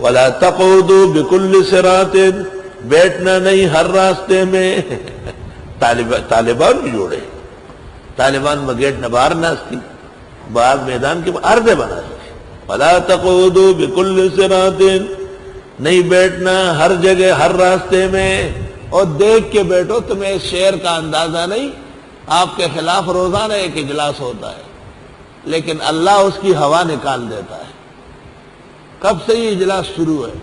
وَلَا تَقْعُدُوا بِكُلِّ صِرَاطٍ، بیٹھنا نہیں ہر راستے میں. طالبان بھی جوڑے، طالبان میں گیٹ نہ باہر ناستی، باہر میدان کے عرضے بنا دے. وَلَا تَقْعُدُوا بِكُلِّ صِرَاطٍ، نہیں بیٹھنا ہر جگہ ہر راستے میں. اور دیکھ کے بیٹھو، تمہیں اس شعر کا اندازہ نہیں. آپ کے خلاف روزانہ ایک اجلاس ہوتا ہے، لیکن اللہ اس کی ہوا نکال دیتا ہے. کب سے یہ اجلاس شروع ہے؟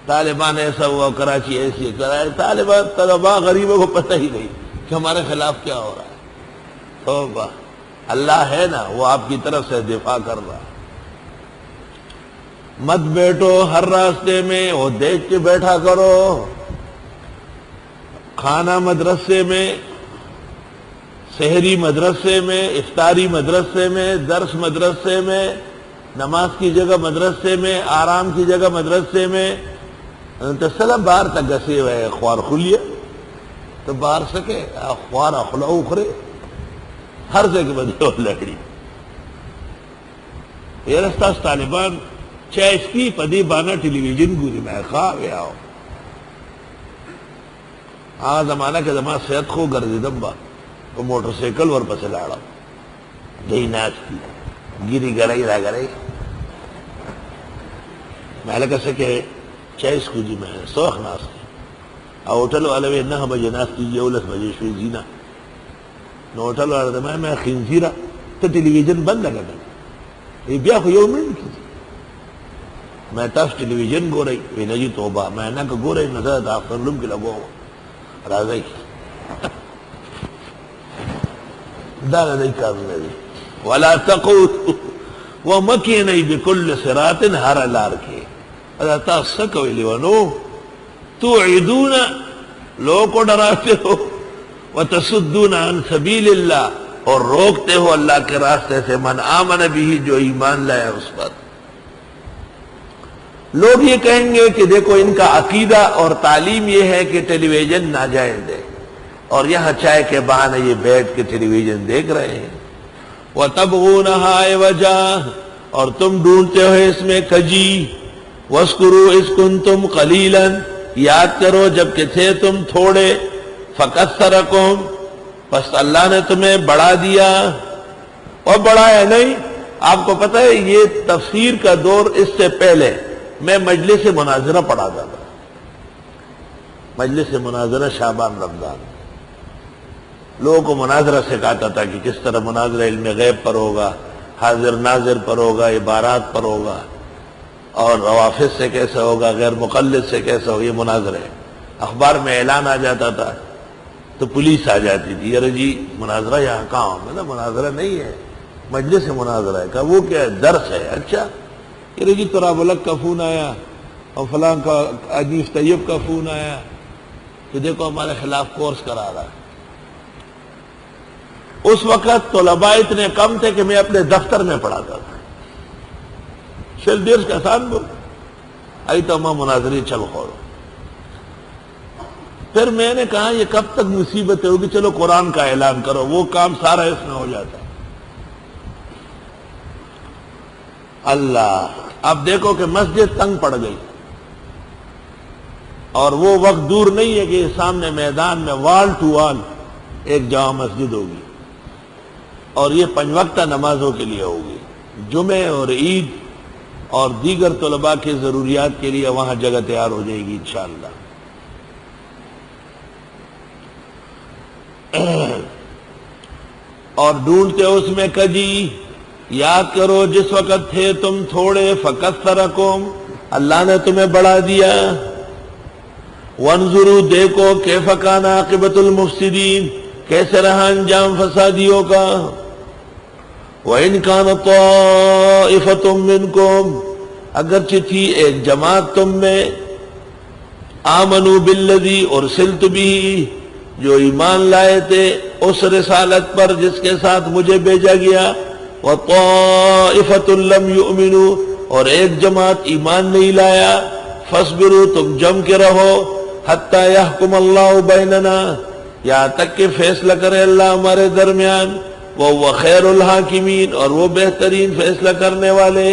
طالبان ایسا ہوا، کراچی ایسی ہے. طالبان طلباء غریبوں کو پتہ ہی نہیں کہ ہمارے خلاف کیا ہو رہا ہے. توبہ، اللہ ہے نا، وہ آپ کی طرف سے دفاع کر رہا ہے. مت بیٹھو ہر راستے میں، وہ دیکھ کے بیٹھا کرو. کھانا مدرسے میں، سحری مدرسے میں، افطاری مدرسے میں، درس مدرسے میں، نماز کی جگہ مدرسے میں، آرام کی جگہ مدرسے میں. تصلا باہر تک گسے ہوئے خوار خلیے تو باہر سکے خوار اخلا اخرے ہر جگہ بدلو لکڑی. یہ رستہ طالبان چیستی پدی بانا ٹیلی ویژن گوری میں خواہ گیا ہو. زمانہ کے زمان صحت خو گردیدم با وہ موٹر سیکل ور پس لاڑا دہی ناستی گیری گرائی را گرائی میں لکہ سکے چیس کو جی میں سوخ ناستی. ہوٹل والے نہ بجے ناستی جی 19 بجے شوی زینا نو ہوٹل والے میں خنزیرہ تو ٹیلی ویژن بند لگا کر یہ بیا خو یو منٹ کی میں تاس ٹیلی ویژن گو رہی وی نجی توبہ میں نہ گو رہی نظر دا فرلوم کی لگو راضی دا رضی کارو رضی. وَلَا تَقُوتُ وَمَكِينَي بِكُلِّ صِرَاطٍ ہر لار کے ادا تا سکوئی لیونو توعدون لوگوں کو ڈراتے ہو وتصدون عن سبیل اللہ اور روکتے ہو اللہ کے راستے سے من آمن بھی جو ایمان لائے اس پر. لوگ یہ کہیں گے کہ دیکھو ان کا عقیدہ اور تعلیم یہ ہے کہ ٹیلی ویژن ناجائز ہے اور یہاں چائے کے بہانے یہ بیٹھ کے ٹیلی ویژن دیکھ رہے ہیں. وَتَبْغُونَهَا عِوَجًا اور تم ڈھونڈتے ہو اس میں کجی. وَاسْكُرُوا إِذْ كُنْتُمْ قَلِيلًا یاد کرو جبکہ تھے تم تھوڑے. فَكَثَّرَكُمْ پس اللہ نے تمہیں بڑھا دیا. اور بڑھایا نہیں. آپ کو پتہ ہے یہ تفسیر کا دور اس سے پہلے میں مجلس مناظرہ پڑھاتا تھا. مجلس مناظرہ شعبان رمضان لوگوں کو مناظرہ سکھاتا تھا کہ کس طرح مناظرہ علم غیب پر ہوگا، حاضر ناظر پر ہوگا، عبارات پر ہوگا، اور روافظ سے کیسے ہوگا، غیر مقلد سے کیسے ہوگا. یہ مناظرہ ہے. اخبار میں اعلان آ جاتا تھا تو پولیس آ جاتی تھی. یار جی مناظرہ یہاں کہاں ہو؟ میں نا مناظرہ نہیں ہے، مجلس مناظرہ ہے. کہا وہ کیا ہے؟ درس ہے. اچھا یار جی تراب الگ کا فون آیا اور فلاں کا عجیب طیب کا فون آیا کہ دیکھو ہمارے خلاف کورس کرا رہا ہے. اس وقت طلباء اتنے کم تھے کہ میں اپنے دفتر میں پڑھاتا تھا. شل دیرس کا سان بول آئی تو ماں مناظری چل خوڑو. پھر میں نے کہا یہ کب تک مصیبت ہوگی، چلو قرآن کا اعلان کرو. وہ کام سارا اس میں ہو جاتا. اللہ اب دیکھو کہ مسجد تنگ پڑ گئی اور وہ وقت دور نہیں ہے کہ سامنے میدان میں وال ٹو وال ایک جامع مسجد ہوگی اور یہ 5 وقتہ نمازوں کے لیے ہوگی. جمعے اور عید اور دیگر طلباء کی ضروریات کے لیے وہاں جگہ تیار ہو جائے گی انشاءاللہ. اور ڈھونڈتے اس میں کجی. یاد کرو جس وقت تھے تم تھوڑے. فَكَثَّرَكُمْ اللہ نے تمہیں بڑھا دیا. وَانظُرُوا دیکھو كَيْفَ كَانَ عَاقِبَةُ الْمُفْسِدِينَ کیسے رہا انجام فسادیوں کا. وَإِنْ كَانَ طَائِفَةٌ مِّنْكُمْ اگرچہ تھی ایک جماعت تم میں. آمنوا بالذی ارسلت به جو ایمان لائے تھے اس رسالت پر جس کے ساتھ مجھے بھیجا گیا. وَطَائِفَةٌ لَمْ يُؤْمِنُوا اور ایک جماعت ایمان نہیں لایا. فَاصْبِرُوا تم جم کے رہو. حَتَّى يَحْكُمَ اللَّهُ بَيْنَنَا یہاں تک کہ فیصلہ کرے اللہ ہمارے درمیان. وَهُوَ خَيْرُ الْحَاكِمِينَ اور وہ بہترین فیصلہ کرنے والے.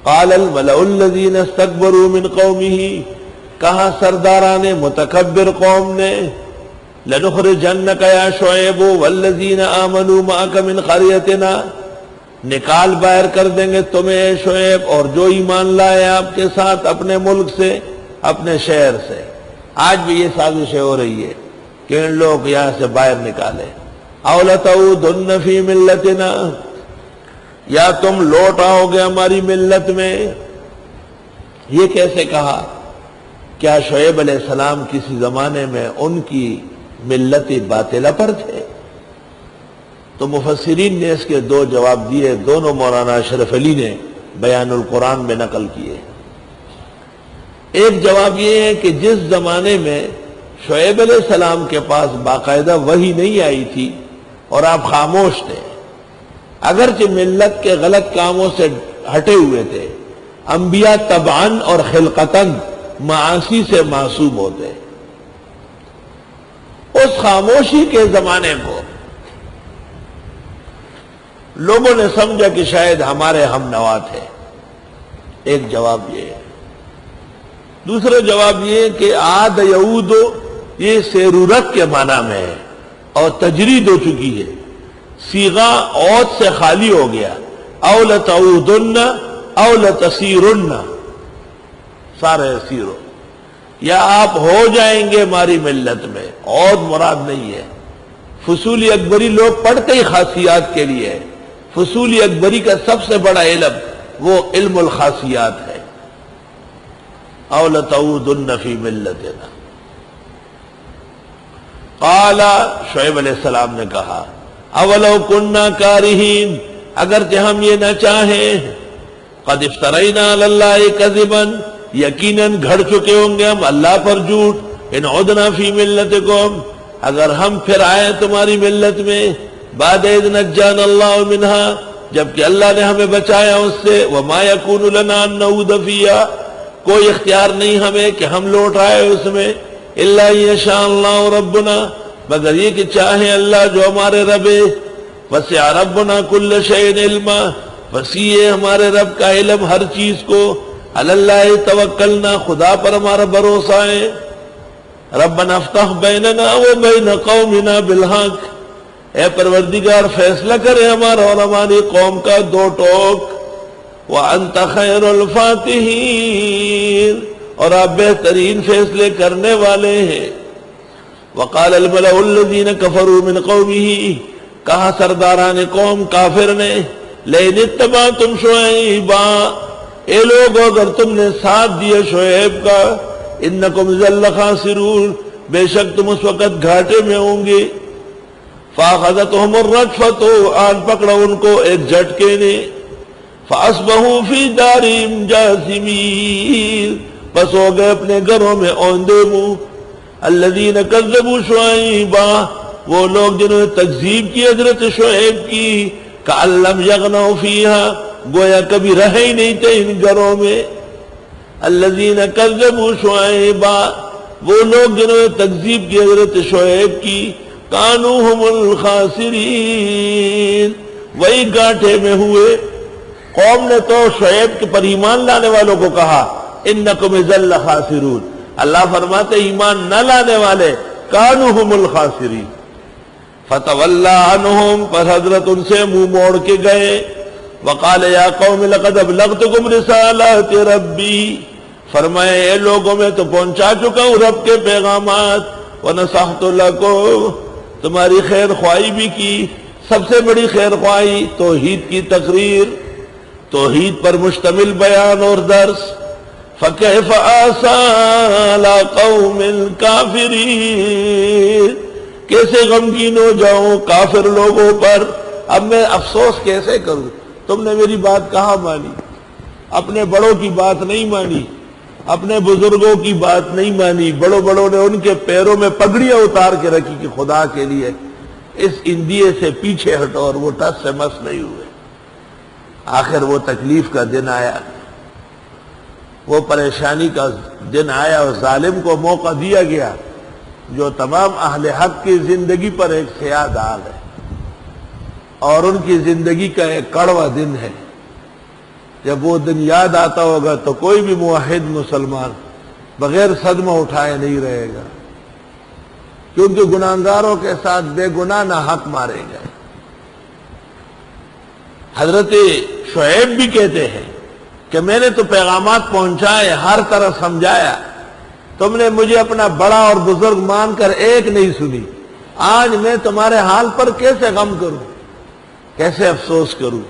قال الملأ الذین استکبروا من قومہ، کہا سرداران متکبر قوم نے، لنخرجنک یا شعیب والذین آمنوا معک من قریتنا، نکال باہر کر دیں گے تمہیں اے شعیب اور جو ایمان لائے آپ کے ساتھ اپنے ملک سے، اپنے شہر سے۔ آج بھی یہ سازشیں ہو رہی ہے کہ ان لوگ یہاں سے باہر نکالے۔ اَوْ لَتَعُودُنَّ فِي مِلَّتِنَا، یا تم لوٹ آؤ گے ہماری ملت میں۔ یہ کیسے کہا؟ کیا شعیب علیہ السلام کسی زمانے میں ان کی ملت باطلہ پر تھے؟ تو مفسرین نے اس کے دو جواب دیے، دونوں مولانا اشرف علی نے بیان القرآن میں نقل کیے۔ ایک جواب یہ ہے کہ جس زمانے میں شعیب علیہ السلام کے پاس باقاعدہ وحی نہیں آئی تھی اور آپ خاموش تھے، اگرچہ ملت کے غلط کاموں سے ہٹے ہوئے تھے، انبیاء طبعاً اور خلقتاً معاصی سے معصوم ہوتے، اس خاموشی کے زمانے کو لوگوں نے سمجھا کہ شاید ہمارے ہم نوا تھے۔ ایک جواب یہ ہے۔ دوسرا جواب یہ ہے کہ عاد یعود، یہ سیرورت کے معنی میں ہے اور تجرید ہو چکی ہے، صیغہ عود سے خالی ہو گیا۔ او لتعودن او لتسیرن، سارے سیرو، یا آپ ہو جائیں گے ہماری ملت میں، عود مراد نہیں ہے۔ فصول اکبری لوگ پڑھتے ہی خاصیات کے لیے ہے، فصول اکبری کا سب سے بڑا علم وہ علم الخاصیات ہے۔ او لتعودن فی ملتنا، قال شعیب علیہ السلام نے کہا اولو کننا کارہین، اگرچہ ہم یہ نہ چاہیں، قد افترینا علی اللہ کذبا، یقیناً گھڑ چکے ہوں گے ہم اللہ پر جھوٹ، ان عدنا فی ملتکم، اگر ہم پھر آئے تمہاری ملت میں، بعد اذ نجانا اللہ منہا، جبکہ اللہ نے ہمیں بچایا اس سے، وما یکون لنا ان نعود فیہا، کوئی اختیار نہیں ہمیں کہ ہم لوٹ آئے اس میں، الا یشاء اللہ ربنا، مگر یہ کہ چاہے اللہ جو ہمارے رب ہے، وسع ربنا کل شیء علما، وسیع ہے ہمارے رب کا علم ہر چیز کو، علی اللہ توکلنا، خدا پر ہمارا بھروسہ ہے، ربنا افتح بیننا و بین قومنا بالحق، اے پروردگار فیصلہ کرے ہمارا اور ہماری قوم کا دو ٹوک، وانت خیر الفاتحین، اور آپ بہترین فیصلے کرنے والے ہیں۔ وقال الملأ الذین کفروا من قومہ، کہا سرداران قوم کافر نے، لئن اتبعتم شعیبا، اے لوگو اگر تم نے ساتھ دیا شعیب کا، انکم اذا لخاسرون، بے شک تم اس وقت گھاٹے میں ہوں گے۔ فاخذتهم الرجفۃ، آن پکڑا ان کو ایک جھٹکے نے، فاصبحوا فی دارہم جاثمین، بس ہو گئے اپنے گھروں میں اوندے منہ۔ الذین کذبوا شعیبا، وہ لوگ جنہوں نے تکذیب کی حضرت شعیب کی، کأن لم یغنوا فیہا، گویا کبھی رہے ہی نہیں تھے ان گھروں میں۔ الذین کذبوا شعیبا، وہ لوگ جنہوں نے تکذیب کی حضرت شعیب کی، کانوا ھم الخاسرین، وہی گاٹھے میں ہوئے۔ قوم نے تو شعیب کے پر ایمان لانے والوں کو کہا انکم اذا لخاسرون، اللہ فرماتے ایمان نہ لانے والے کانوا ھم الخاسرین۔ فتولی عنہم، پر حضرت ان سے منہ موڑ کے گئے۔ وقال یا قوم لقد ابلغتکم رسالات ربی، فرمائے اے لوگوں میں تو پہنچا چکا ہوں رب کے پیغامات، ونصحت لکم، تمہاری خیر خواہی بھی کی، سب سے بڑی خیر خواہی توحید کی تقریر، توحید پر مشتمل بیان اور درس۔ فَكَيْفَ آسَىٰ عَلَىٰ قَوْمٍ كَافِرِينَ، کیسے غمگین ہو جاؤں کافر لوگوں پر، اب میں افسوس کیسے کروں، تم نے میری بات کہاں مانی، اپنے بڑوں کی بات نہیں مانی، اپنے بزرگوں کی بات نہیں مانی، بڑوں نے ان کے پیروں میں پگڑیاں اتار کے رکھی کہ خدا کے لیے اس اندیے سے پیچھے ہٹو، اور وہ ٹس سے مس نہیں ہوئے۔ آخر وہ تکلیف کا دن آیا، وہ پریشانی کا دن آیا، اور ظالم کو موقع دیا گیا جو تمام اہل حق کی زندگی پر ایک سیاہ داغ ہے، اور ان کی زندگی کا ایک کڑوا دن ہے۔ جب وہ دن یاد آتا ہوگا تو کوئی بھی موحد مسلمان بغیر صدمہ اٹھائے نہیں رہے گا، کیونکہ گناہگاروں کے ساتھ بے گناہ نہ حق مارے گئے۔ حضرت شعیب بھی کہتے ہیں کہ میں نے تو پیغامات پہنچائے، ہر طرح سمجھایا، تم نے مجھے اپنا بڑا اور بزرگ مان کر ایک نہیں سنی، آج میں تمہارے حال پر کیسے غم کروں، کیسے افسوس کروں۔